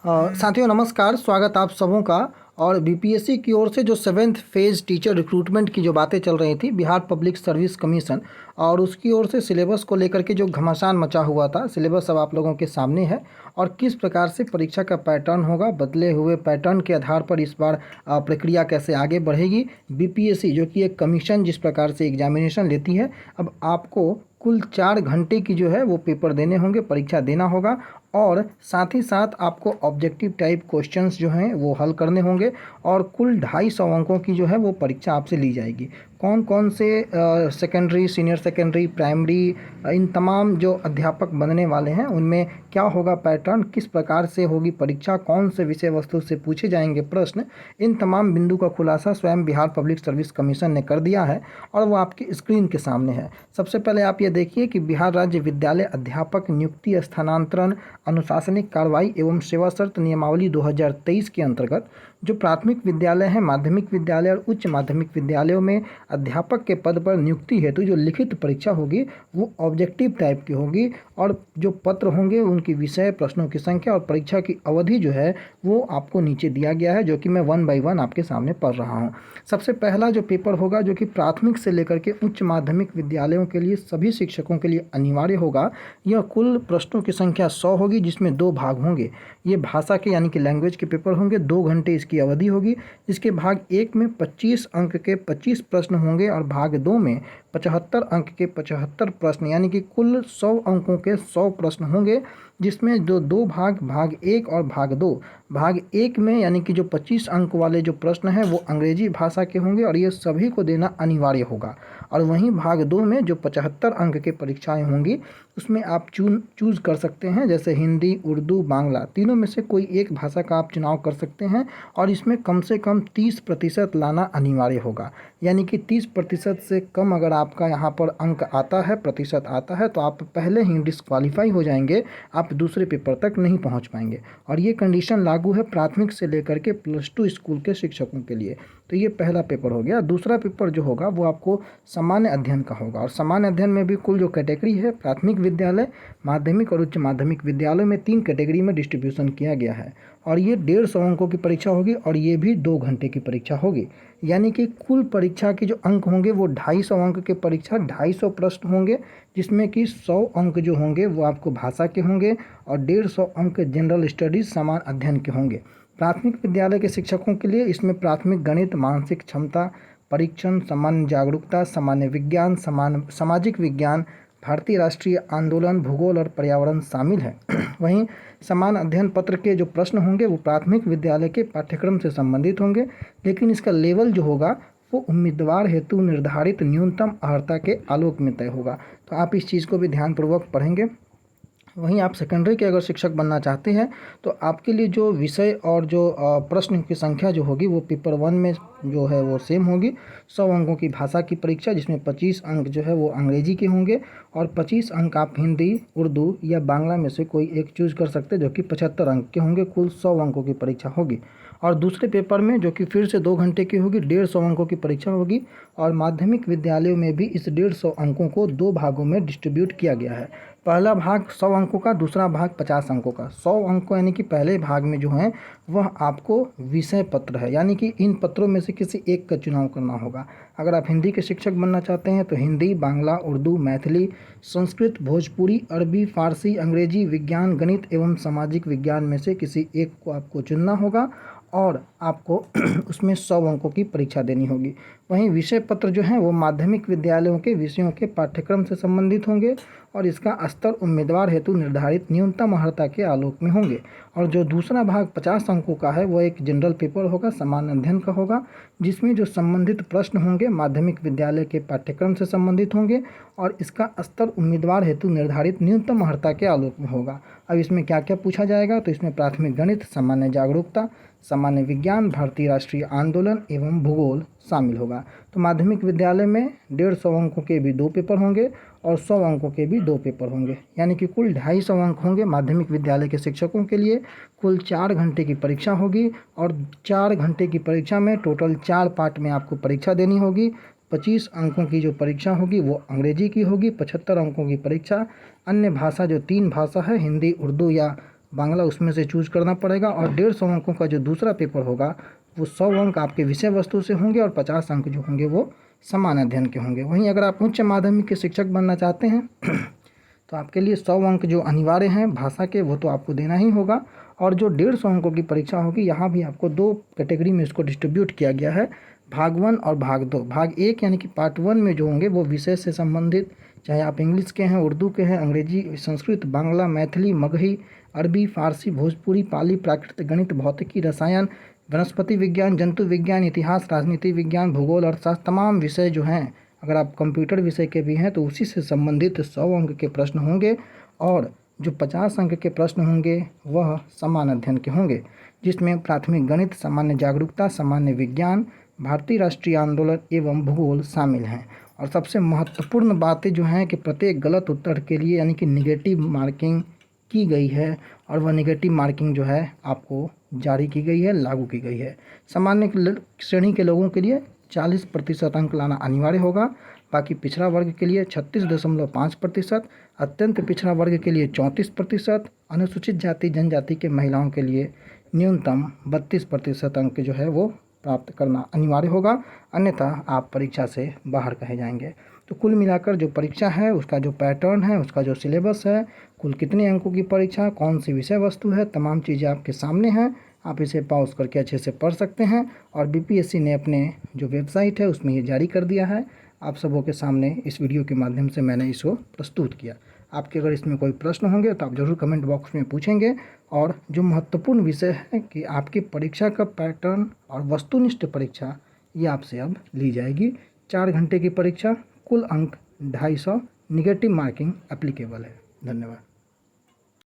साथियों नमस्कार, स्वागत आप सबों का। और बीपीएससी की ओर से जो 7th फेज़ टीचर रिक्रूटमेंट की जो बातें चल रही थी, बिहार पब्लिक सर्विस कमीशन और उसकी ओर से सिलेबस को लेकर के जो घमासान मचा हुआ था, सिलेबस अब आप लोगों के सामने है। और किस प्रकार से परीक्षा का पैटर्न होगा, बदले हुए पैटर्न के आधार पर इस बार प्रक्रिया कैसे आगे बढ़ेगी। बीपीएससी जो कि एक कमीशन जिस प्रकार से एग्जामिनेशन लेती है, अब आपको कुल 4 घंटे की जो है वो पेपर देने होंगे, परीक्षा देना होगा। और साथ ही साथ आपको ऑब्जेक्टिव टाइप क्वेश्चंस जो हैं वो हल करने होंगे और कुल 250 अंकों की जो है वो परीक्षा आपसे ली जाएगी। कौन कौन से सेकेंडरी, सीनियर सेकेंडरी, प्राइमरी, इन तमाम जो अध्यापक बनने वाले हैं उनमें क्या होगा पैटर्न, किस प्रकार से होगी परीक्षा, कौन से विषय वस्तु से पूछे जाएंगे प्रश्न, इन तमाम बिंदु का खुलासा स्वयं बिहार पब्लिक सर्विस कमीशन ने कर दिया है और वो आपकी स्क्रीन के सामने है। सबसे पहले आप ये देखिए कि बिहार राज्य विद्यालय अध्यापक नियुक्ति, स्थानांतरण, अनुशासनिक कार्रवाई एवं सेवा शर्त नियमावली 2023 के अंतर्गत जो प्राथमिक विद्यालय हैं, माध्यमिक विद्यालय और उच्च माध्यमिक विद्यालयों में अध्यापक के पद पर नियुक्ति हेतु जो लिखित परीक्षा होगी वो ऑब्जेक्टिव टाइप की होगी और जो पत्र होंगे उनकी विषय, प्रश्नों की संख्या और परीक्षा की अवधि जो है वो आपको नीचे दिया गया है, जो कि मैं 1 बाय 1 आपके सामने पढ़ रहा हूँ। सबसे पहला जो पेपर होगा जो कि प्राथमिक से लेकर के उच्च माध्यमिक विद्यालयों के लिए सभी शिक्षकों के लिए अनिवार्य होगा। यह कुल प्रश्नों की संख्या 100 होगी, जिसमें 2 भाग होंगे। ये भाषा के यानी कि लैंग्वेज के पेपर होंगे, 2 घंटे इसकी अवधि होगी। इसके भाग 1 में 25 अंक के 25 प्रश्न होंगे और भाग 2 में 75 अंक के 75 प्रश्न, यानी कि कुल 100 अंकों के 100 प्रश्न होंगे, जिसमें जो 2 भाग, भाग 1 और भाग 2। भाग 1 में यानी कि जो 25 अंक वाले जो प्रश्न हैं वो अंग्रेजी भाषा के होंगे और ये सभी को देना अनिवार्य होगा। और वहीं भाग 2 में जो 75 अंक के परीक्षाएं होंगी उसमें आप चूज़ कर सकते हैं, जैसे हिंदी, उर्दू, बांग्ला, तीनों में से कोई एक भाषा का आप चुनाव कर सकते हैं और इसमें कम से कम 30% लाना अनिवार्य होगा। यानी कि 30% से कम अगर आपका यहाँ पर अंक आता है, प्रतिशत आता है, तो आप पहले ही डिस्क्वालीफाई हो जाएंगे, आप दूसरे पेपर तक नहीं पहुँच पाएंगे। और ये कंडीशन लागू है प्राथमिक से लेकर के +2 स्कूल के शिक्षकों के लिए। तो ये पहला पेपर हो गया। दूसरा पेपर जो होगा वो आपको सामान्य अध्ययन का होगा और सामान्य अध्ययन में भी कुल जो कैटेगरी है, प्राथमिक विद्यालय, माध्यमिक और उच्च माध्यमिक विद्यालयों में 3 कैटेगरी में डिस्ट्रीब्यूशन किया गया है और ये 150 अंकों की परीक्षा होगी और ये भी 2 घंटे की परीक्षा होगी। यानी कि कुल परीक्षा के जो अंक होंगे वो 250 अंक के परीक्षा, 250 प्रश्न होंगे, जिसमें कि 100 अंक जो होंगे वो आपको भाषा के होंगे और 150 अंक जनरल स्टडीज़, सामान्य अध्ययन के होंगे। प्राथमिक विद्यालय के शिक्षकों के लिए इसमें प्राथमिक गणित, मानसिक क्षमता परीक्षण, सामान्य जागरूकता, सामान्य विज्ञान, सामाजिक विज्ञान, भारतीय राष्ट्रीय आंदोलन, भूगोल और पर्यावरण शामिल है। वहीं समान अध्ययन पत्र के जो प्रश्न होंगे वो प्राथमिक विद्यालय के पाठ्यक्रम से संबंधित होंगे, लेकिन इसका लेवल जो होगा वो उम्मीदवार हेतु निर्धारित न्यूनतम अर्हता के आलोक में तय होगा। तो आप इस चीज़ को भी ध्यानपूर्वक पढ़ेंगे। वहीं आप सेकेंडरी के अगर शिक्षक बनना चाहते हैं तो आपके लिए जो विषय और जो प्रश्न की संख्या जो होगी वो पेपर 1 में जो है वो सेम होगी। 100 अंकों की भाषा की परीक्षा, जिसमें 25 अंक जो है वो अंग्रेजी के होंगे और 25 अंक आप हिंदी, उर्दू या बांग्ला में से कोई एक चूज़ कर सकते हैं, जो कि 75 अंक के होंगे। कुल 100 अंकों की परीक्षा होगी। और दूसरे पेपर में जो कि फिर से 2 घंटे की होगी, 150 अंकों की परीक्षा होगी और माध्यमिक विद्यालयों में भी इस 150 अंकों को 2 भागों में डिस्ट्रीब्यूट किया गया है। पहला भाग 100 अंकों का, दूसरा भाग 50 अंकों का। 100 अंक यानी कि पहले भाग में जो है वह आपको विषय पत्र है, यानी कि इन पत्रों में से किसी एक का चुनाव करना होगा। अगर आप हिंदी के शिक्षक बनना चाहते हैं तो हिंदी, बांग्ला, उर्दू, मैथिली, संस्कृत, भोजपुरी, अरबी, फारसी, अंग्रेजी, विज्ञान, गणित एवं सामाजिक विज्ञान में से किसी एक को आपको चुनना होगा और आपको उसमें 100 अंकों की परीक्षा देनी होगी। वहीं विषय पत्र जो हैं वो माध्यमिक विद्यालयों के विषयों के पाठ्यक्रम से संबंधित होंगे और इसका स्तर उम्मीदवार हेतु निर्धारित न्यूनतम अर्हता के आलोक में होंगे। और जो दूसरा भाग 50 अंकों का है वो एक जनरल पेपर होगा, सामान्य अध्ययन का होगा, जिसमें जो संबंधित प्रश्न होंगे माध्यमिक विद्यालय के पाठ्यक्रम से संबंधित होंगे और इसका स्तर उम्मीदवार हेतु निर्धारित न्यूनतम अर्हता के आलोक में होगा। अब इसमें क्या क्या पूछा जाएगा, तो इसमें प्राथमिक गणित, सामान्य जागरूकता, सामान्य विज्ञान, भारतीय राष्ट्रीय आंदोलन एवं भूगोल शामिल होगा। तो माध्यमिक विद्यालय में 150 अंकों के भी 2 पेपर होंगे और 100 अंकों के भी 2 पेपर होंगे, यानी कि कुल 250 अंक होंगे माध्यमिक विद्यालय के शिक्षकों के लिए। कुल 4 घंटे की परीक्षा होगी और 4 घंटे की परीक्षा में टोटल 4 पार्ट में आपको परीक्षा देनी होगी। 25 अंकों की जो परीक्षा होगी वो अंग्रेजी की होगी, 75 अंकों की परीक्षा अन्य भाषा जो 3 भाषा है, हिंदी, उर्दू या बांग्ला उसमें से चूज करना पड़ेगा। और 150 अंकों का जो दूसरा पेपर होगा वो 100 अंक आपके विषय वस्तु से होंगे और 50 अंक जो होंगे वो सामान्य अध्ययन के होंगे। वहीं अगर आप उच्च माध्यमिक के शिक्षक बनना चाहते हैं तो आपके लिए 100 अंक जो अनिवार्य हैं भाषा के, वो तो आपको देना ही होगा। और जो 150 अंकों की परीक्षा होगी, यहाँ भी आपको 2 कैटेगरी में इसको डिस्ट्रीब्यूट किया गया है, भाग 1 और भाग 2। भाग 1 यानी कि पार्ट 1 में जो होंगे वो विषय से संबंधित, चाहे आप इंग्लिश के हैं, उर्दू के हैं, अंग्रेजी, संस्कृत, बांग्ला, मैथिली, मगही, अरबी, फारसी, भोजपुरी, पाली, प्राकृत, गणित, भौतिकी, रसायन, वनस्पति विज्ञान, जंतु विज्ञान, इतिहास, राजनीति विज्ञान, भूगोल, अर्थशास्त्र, तमाम विषय जो हैं, अगर आप कंप्यूटर विषय के भी हैं तो उसी से संबंधित 100 अंक के प्रश्न होंगे। और जो 50 अंक के प्रश्न होंगे वह सामान्य अध्ययन के होंगे, जिसमें प्राथमिक गणित, सामान्य जागरूकता, सामान्य विज्ञान, भारतीय राष्ट्रीय आंदोलन एवं भूगोल शामिल हैं। और सबसे महत्वपूर्ण बातें जो हैं कि प्रत्येक गलत उत्तर के लिए यानी कि निगेटिव मार्किंग की गई है, और वह निगेटिव मार्किंग जो है आपको जारी की गई है, लागू की गई है। सामान्य श्रेणी के लोगों के लिए 40% अंक लाना अनिवार्य होगा। बाकी पिछड़ा वर्ग के लिए 36.5%, अत्यंत पिछड़ा वर्ग के लिए 34%, अनुसूचित जाति जनजाति के महिलाओं के लिए न्यूनतम 32% अंक जो है वो प्राप्त करना अनिवार्य होगा, अन्यथा आप परीक्षा से बाहर कहे जाएंगे। तो कुल मिलाकर जो परीक्षा है उसका जो पैटर्न है, उसका जो सिलेबस है, कुल कितने अंकों की परीक्षा, कौन सी विषय वस्तु है, तमाम चीज़ें आपके सामने हैं। आप इसे पॉज करके अच्छे से पढ़ सकते हैं। और बीपीएससी ने अपने जो वेबसाइट है उसमें ये जारी कर दिया है। आप सबों के सामने इस वीडियो के माध्यम से मैंने इसको प्रस्तुत किया। आपके अगर इसमें कोई प्रश्न होंगे तो आप ज़रूर कमेंट बॉक्स में पूछेंगे। और जो महत्वपूर्ण विषय है कि आपकी परीक्षा का पैटर्न और वस्तुनिष्ठ परीक्षा ये आपसे अब ली जाएगी। 4 घंटे की परीक्षा, कुल अंक 250, निगेटिव मार्किंग एप्लीकेबल है। धन्यवाद।